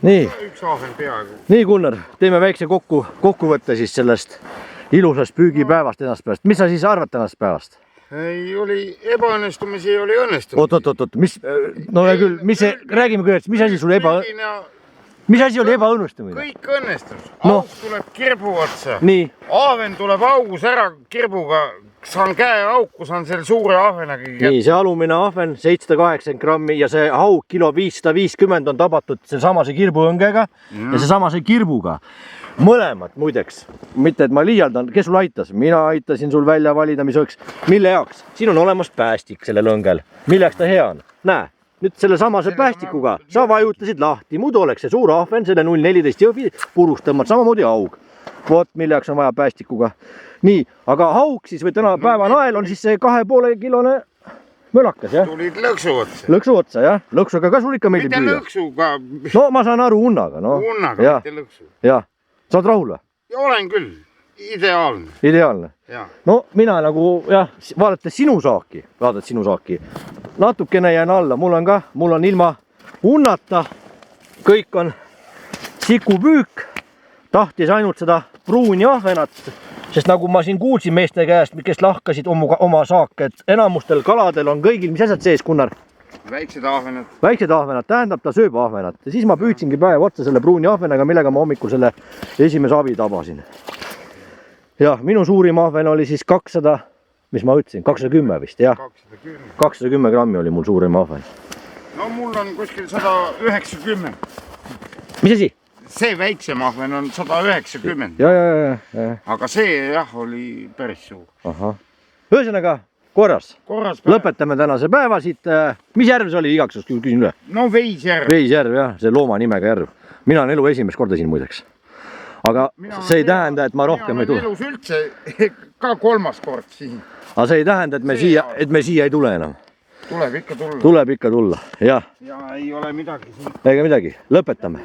nii. Üks ahven peaaegu. Nii, Gunnar, teeme väikse kokkuvõtte siis sellest ilusast püügipäevast esmaspäevast. Mis sa siis arvad tänast päevast? Ei oli ebaõnnestumisi, ei oli õnnestumisi. Oot, no ja küll, räägime kõigepealt, mis asi oli ebaõnnestumine? Kõik õnnestus. Auk tuleb kirbu otsa. Nii. Ahven tuleb augus ära kirbuga. Saan käe auku, saan selle suure ahvenaga. Nii, see alumine ahven 780 grammi ja see haug kilo 550 on tabatud seesamase kirbuõngega ja seesamase kirbuga. Mõlemad muideks, mitte et ma liialdan, kes sul aitas? Mina aitasin sul välja valida, mis oleks, mille jaoks? Siin on olemas päästik sellel õngel. Milleks ta hea on? Näe, nüüd selle samase päästikuga sa vajutasid lahti, muidu oleks see suur ahven, selle 0,14 jõvi purust tõmmad, samamoodi haug. Vot, milleks on vaja päästikuga. Nii, aga haug siis või täna päeva nael on siis see 2,5 kilone mölakas, jah? Tulid lõksu otsa. Lõksu otsa, jah? Lõksuga ka sul ikka meeldib püüa? Mitte lõksuga. No ma saan aru unnaga, no. Unnaga, mitte lõksu. Jah. Saad rahul või? Ja olen küll. Ideaalne. Ideaalne. Ja. No mina nagu, jah, vaadates sinu saaki, natukene jään alla, mul on ilma unnata, kõik on sikupüük, tahtis ainult seda pruuni ahvenat, sest nagu ma siin kuulsin meeste käest, kes lahkasid oma saake, et enamustel kaladel on kõigil, mis asjad sees, Gunnar? Väiksed ahvenad. Väiksed ahvenad, tähendab ta sööb ahvenat ja siis ma püüdsingi päev otsa selle pruuni ahvenaga, millega ma hommikul selle esimese avi tabasin. Jah, minu suurim ahven oli siis 200, mis ma ütlesin, 210 vist, jah. 210 grammi oli mul suurim ahven. No mul on kuskil 190. Mis asi? See väiksem ahven on 190. Ja. Aga see jah, oli päris suur. Ahah. Ühesõnaga, korras. Lõpetame tänase päeva siit. Mis järv see oli igaks juhuks, küsin üle? No Veisjärv. Veisjärv, jah, see looma nimega järv. Mina olen elu esimest korda siin muideks. Aga see ei tähenda, et ma rohkem ei tule. Mina olen elus üldse ka kolmas kord siin. Aga see ei tähenda, et me siia ei tule enam. Tuleb ikka tulla. Tuleb ikka tulla, jah. Ja ei ole midagi siin. Ega midagi, lõpetame.